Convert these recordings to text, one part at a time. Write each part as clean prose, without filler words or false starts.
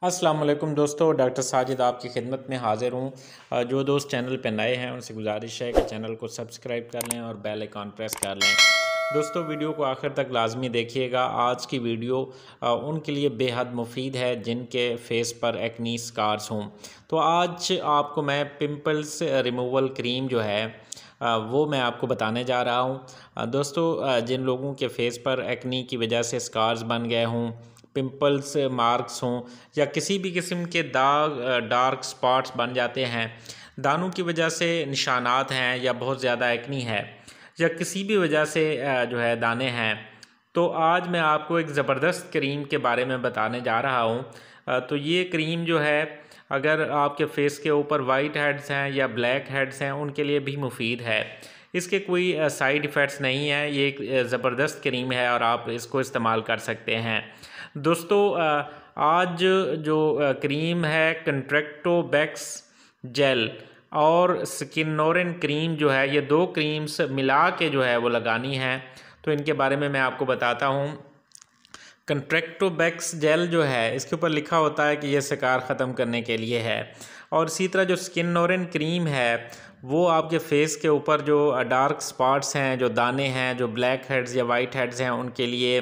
अस्सलाम वालेकुम दोस्तों, डॉक्टर साजिद आपकी खिदमत में हाज़िर हूँ। जो दोस्त चैनल पर नए हैं उनसे गुजारिश है कि चैनल को सब्सक्राइब कर लें और बेल आइकॉन प्रेस कर लें। दोस्तों, वीडियो को आखिर तक लाजमी देखिएगा। आज की वीडियो उनके लिए बेहद मुफीद है जिनके फेस पर एक्नी स्कार्स हों। तो आज आपको मैं पिंपल्स रिमूवल क्रीम जो है वो मैं आपको बताने जा रहा हूँ। दोस्तों, जिन लोगों के फेस पर एक्नी की वजह से स्कार्स बन गए हों, पिंपल्स मार्क्स हों या किसी भी किस्म के दाग डार्क स्पॉट्स बन जाते हैं, दानों की वजह से निशानात हैं या बहुत ज़्यादा एक्नी है या किसी भी वजह से जो है दाने हैं, तो आज मैं आपको एक ज़बरदस्त क्रीम के बारे में बताने जा रहा हूँ। तो ये क्रीम जो है, अगर आपके फेस के ऊपर वाइट हेड्स हैं या ब्लैक हेड्स हैं उनके लिए भी मुफीद है। इसके कोई साइड इफ़ेक्ट्स नहीं है। ये एक ज़बरदस्त क्रीम है और आप इसको इस्तेमाल कर सकते हैं। दोस्तों, आज जो क्रीम है कंट्रैक्टोबैक्स जेल और स्किनोरिन क्रीम जो है, ये दो क्रीम्स मिला के जो है वो लगानी है। तो इनके बारे में मैं आपको बताता हूँ। कंट्रैक्टोबैक्स जेल जो है, इसके ऊपर लिखा होता है कि ये शिकार ख़त्म करने के लिए है, और इसी तरह जो स्किनोरिन क्रीम है वो आपके फेस के ऊपर जो डार्क स्पॉट्स हैं, जो दाने हैं, जो ब्लैक हेड्स या वाइट हेड्स हैं उनके लिए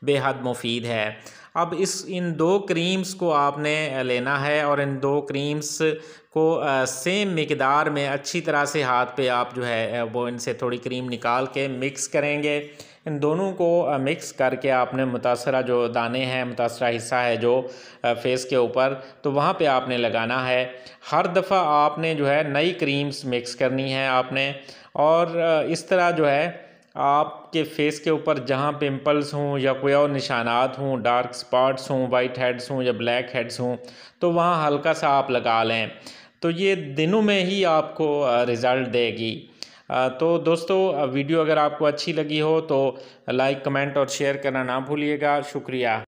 बेहद मुफीद है। अब इन दो क्रीम्स को आपने लेना है और इन दो क्रीम्स को सेम मिकदार में अच्छी तरह से हाथ पे आप जो है वो इनसे थोड़ी क्रीम निकाल के मिक्स करेंगे। इन दोनों को मिक्स करके आपने मुतासरा जो दाने हैं, मुतासरा हिस्सा है जो फेस के ऊपर, तो वहाँ पे आपने लगाना है। हर दफ़ा आपने जो है नई क्रीम्स मिक्स करनी है आपने, और इस तरह जो है आपके फेस के ऊपर जहाँ पिंपल्स हों या कोई और निशानात हों, डार्क स्पॉट्स हों, वाइट हेड्स हों या ब्लैक हेड्स हों, तो वहाँ हल्का सा आप लगा लें। तो ये दिनों में ही आपको रिज़ल्ट देगी। तो दोस्तों, वीडियो अगर आपको अच्छी लगी हो तो लाइक, कमेंट और शेयर करना ना भूलिएगा। शुक्रिया।